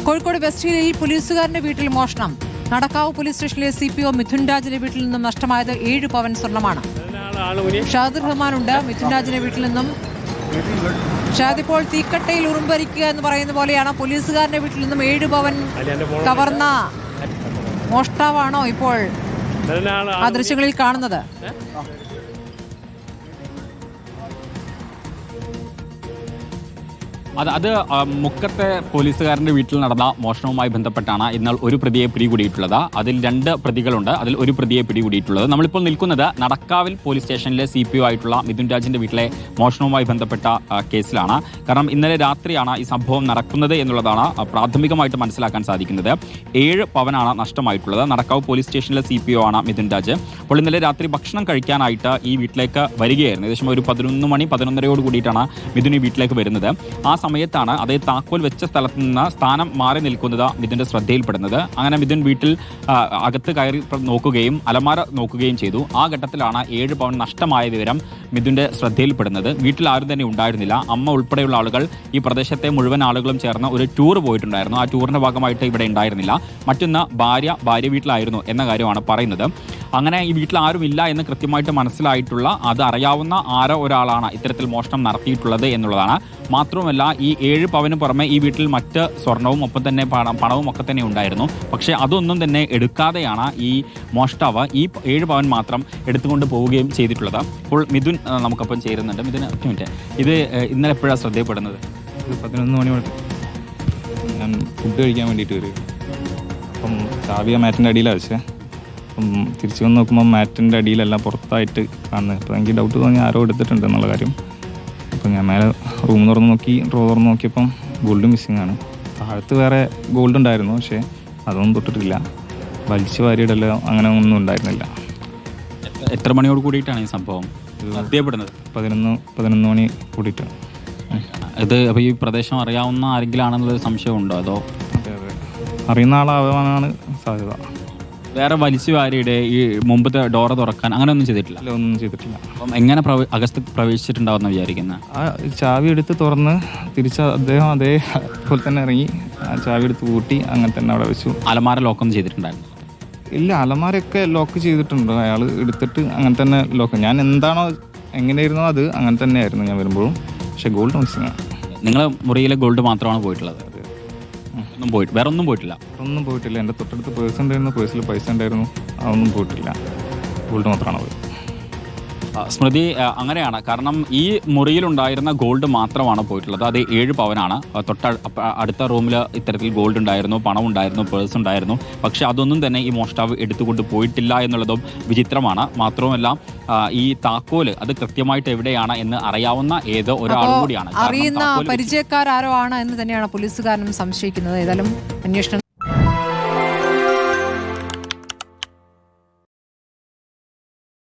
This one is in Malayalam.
കോഴിക്കോട് വെസ്റ്റ് ഹില്ലിൽ പോലീസുകാരന്റെ വീട്ടിൽ മോഷണം. നടക്കാവ് പോലീസ് സ്റ്റേഷനിലെ CPO മിഥുൻ രാജിന്റെ വീട്ടിൽ നിന്നും നഷ്ടമായത് 7 പവൻ സ്വർണ്ണമാണ്. ഷാദുർ റഹ്മാനുണ്ട് മിഥുൻ രാജിന്റെ വീട്ടിൽ നിന്നും. ഷാദ്, ഇപ്പോൾ തീക്കട്ടയിൽ ഉറുമ്പരിക്കുക എന്ന് പറയുന്ന പോലെയാണ്. പോലീസുകാരന്റെ വീട്ടിൽ നിന്നും 7 പവൻ കവർന്ന മോഷ്ടാവാണോ ഇപ്പോൾ ആ ദൃശ്യങ്ങളിൽ കാണുന്നത്? അത് മുക്കത്തെ പോലീസുകാരൻ്റെ വീട്ടിൽ നടന്ന മോഷണവുമായി ബന്ധപ്പെട്ടാണ് ഇന്നലെ ഒരു പ്രതിയെ പിടികൂടിയിട്ടുള്ളത്. അതിൽ 2 പ്രതികളുണ്ട്. അതിൽ ഒരു പ്രതിയെ പിടികൂടിയിട്ടുള്ളത്. നമ്മളിപ്പോൾ നിൽക്കുന്നത് നടക്കാവിൽ പോലീസ് സ്റ്റേഷനിലെ CPO ആയിട്ടുള്ള മിഥുൻ രാജിൻ്റെ വീട്ടിലെ മോഷണവുമായി ബന്ധപ്പെട്ട കേസിലാണ്. കാരണം ഇന്നലെ രാത്രിയാണ് ഈ സംഭവം നടക്കുന്നത് എന്നുള്ളതാണ് പ്രാഥമികമായിട്ട് മനസ്സിലാക്കാൻ സാധിക്കുന്നത്. 7 പവനാണ് നഷ്ടമായിട്ടുള്ളത്. നടക്കാവ് പോലീസ് സ്റ്റേഷനിലെ CPO ആണ് മിഥുൻ രാജ്. അപ്പോൾ ഇന്നലെ രാത്രി ഭക്ഷണം കഴിക്കാനായിട്ട് ഈ വീട്ടിലേക്ക് വരികയായിരുന്നു. ഏകദേശം ഒരു 11 മണി 11:30യോട് കൂടിയിട്ടാണ് മിഥുൻ ഈ വീട്ടിലേക്ക് വരുന്നത്. ആ സമയത്താണ് അതേ താക്കോൽ വെച്ച സ്ഥലത്ത് നിന്ന് സ്ഥാനം മാറി നിൽക്കുന്നത് മിഥുന്റെ ശ്രദ്ധയിൽപ്പെടുന്നത്. അങ്ങനെ മിഥുൻ വീട്ടിൽ അകത്ത് കയറി നോക്കുകയും അലമാര നോക്കുകയും ചെയ്തു. ആ ഘട്ടത്തിലാണ് 7 പവൻ നഷ്ടമായ വിവരം മിഥുന്റെ ശ്രദ്ധയിൽപ്പെടുന്നത്. വീട്ടിൽ ആരും തന്നെ ഉണ്ടായിരുന്നില്ല. അമ്മ ഉൾപ്പെടെയുള്ള ആളുകൾ, ഈ പ്രദേശത്തെ മുഴുവൻ ആളുകളും ചേർന്ന് ഒരു ടൂർ പോയിട്ടുണ്ടായിരുന്നു. ആ ടൂറിന്റെ ഭാഗമായിട്ട് ഇവിടെ ഉണ്ടായിരുന്നില്ല. മറ്റൊന്ന് ഭാര്യ വീട്ടിലായിരുന്നു എന്ന കാര്യമാണ് പറയുന്നത്. അങ്ങനെ ഈ വീട്ടിൽ ആരും ഇല്ല എന്ന് കൃത്യമായിട്ട് മനസ്സിലായിട്ടുള്ള, അത് അറിയാവുന്ന ആരോ ഒരാളാണ് ഇത്തരത്തിൽ മോഷണം നടത്തിയിട്ടുള്ളത് എന്നുള്ളതാണ്. മാത്രവുമല്ല, ഈ 7 പവന് പുറമെ ഈ വീട്ടിൽ മറ്റ് സ്വർണവും ഒപ്പം തന്നെ പണവും ഒക്കെ തന്നെ ഉണ്ടായിരുന്നു. പക്ഷേ അതൊന്നും തന്നെ എടുക്കാതെയാണ് ഈ മോഷ്ടാവ് ഈ 7 പവൻ മാത്രം എടുത്തുകൊണ്ട് പോവുകയും ചെയ്തിട്ടുള്ളത്. അപ്പോൾ മിഥുൻ നമുക്കൊപ്പം ചേരുന്നുണ്ട്. മിഥുൻ, ഒറ്റ മിനിറ്റ്, ഇത് ഇന്നലെ എപ്പോഴാണ് ശ്രദ്ധയപ്പെടുന്നത്? 11 മണി മുതൽ ഞാൻ ഫുഡ് കഴിക്കാൻ വേണ്ടിയിട്ട് വരും. അപ്പം ചാവിയ മാറ്റിൻ്റെ അടിയിലാണ് വെച്ചത്. അപ്പം തിരിച്ചു വന്ന് നോക്കുമ്പോൾ മാറ്റിൻ്റെ അടിയിലല്ല, പുറത്തായിട്ട് കാണുന്നത്. അപ്പോൾ എനിക്ക് ഡൗട്ട് തോന്നി ആരോ എടുത്തിട്ടുണ്ട് എന്നുള്ള കാര്യം. അപ്പം ഞാൻ മേലെ റൂം തുറന്ന് നോക്കി, ഡ്രോ തുറന്ന് നോക്കിയപ്പം ഗോൾഡ് മിസ്സിങ് ആണ്. താഴത്ത് വേറെ ഗോൾഡ് ഉണ്ടായിരുന്നു, പക്ഷേ അതൊന്നും തൊട്ടിട്ടില്ല. വലിച്ചു വാരിയിടല്ലോ അങ്ങനെ ഒന്നും ഉണ്ടായിരുന്നില്ല. എത്ര മണിയോട് കൂടിയിട്ടാണ് ഈ സംഭവം ശ്രദ്ധയപ്പെടുന്നത്? 11 മണി കൂടിയിട്ട്. ഇത് അപ്പോൾ ഈ പ്രദേശം അറിയാവുന്ന ആരെങ്കിലും ആണെന്നുള്ളൊരു സംശയമുണ്ടോ? അതോ അതെ അറിയുന്ന ആളാവാനാണ് സാധ്യത. വേറെ വലിച്ചു വാരിയുടെ ഈ മുമ്പത്തെ ഡോറ് തുറക്കാൻ അങ്ങനെ ഒന്നും ചെയ്തിട്ടില്ല? ഒന്നും ചെയ്തിട്ടില്ല. അപ്പം എങ്ങനെ അകത്ത് പ്രവേശിച്ചിട്ടുണ്ടാവുമെന്ന് വിചാരിക്കുന്നത്? ആ ചാവി എടുത്ത് തുറന്ന് തിരിച്ച് അദ്ദേഹം അതേപോലെ തന്നെ ഇറങ്ങി ചാവി എടുത്ത് കൂട്ടി അങ്ങനെ തന്നെ അവിടെ വെച്ചു. അലമാര ലോക്കൊന്നും ചെയ്തിട്ടുണ്ടായിരുന്നു? ഇല്ല, അലമാരയൊക്കെ ലോക്ക് ചെയ്തിട്ടുണ്ട്. അയാൾ എടുത്തിട്ട് അങ്ങനെ തന്നെ ലോക്ക്. ഞാൻ എന്താണോ എങ്ങനെയായിരുന്നോ അത് അങ്ങനെ തന്നെയായിരുന്നു ഞാൻ വരുമ്പോഴും. പക്ഷേ ഗോൾഡ് മിസ്സിങ് ആണ്. നിങ്ങൾ മുറിയിലെ ഗോൾഡ് മാത്രമാണ് പോയിട്ടുള്ളത്? വേറെ ഒന്നും പോയിട്ടില്ല? ഒന്നും പോയിട്ടില്ല. എൻ്റെ തൊട്ടടുത്ത് പേഴ്സ് ഉണ്ടായിരുന്നു, പേഴ്സിൽ പൈസ ഉണ്ടായിരുന്നു, അതൊന്നും പോയിട്ടില്ല. ഗോൾഡ് മാത്രമാണ് പോയത്. സ്മൃതി, അങ്ങനെയാണ്. കാരണം ഈ മുറിയിലുണ്ടായിരുന്ന ഗോൾഡ് മാത്രമാണ് പോയിട്ടുള്ളത്. അത് 7 പവനാണ്. അടുത്ത റൂമിൽ ഇത്തരത്തിൽ ഗോൾഡ് ഉണ്ടായിരുന്നു, പണം ഉണ്ടായിരുന്നു, പേഴ്സ് ഉണ്ടായിരുന്നു. പക്ഷെ അതൊന്നും തന്നെ ഈ മോഷ്ടാവ് എടുത്തുകൊണ്ട് പോയിട്ടില്ല എന്നുള്ളതും വിചിത്രമാണ്. മാത്രവുമല്ല, ഈ താക്കോല് അത് കൃത്യമായിട്ട് എവിടെയാണ് എന്ന് അറിയാവുന്ന ഏതോ ഒരാൾ കൂടിയാണ്. അറിയുന്ന പരിചയക്കാരോ ആണ് എന്ന് തന്നെയാണ് പോലീസുകാരനും സംശയിക്കുന്നത്. ഏതായാലും അന്വേഷണം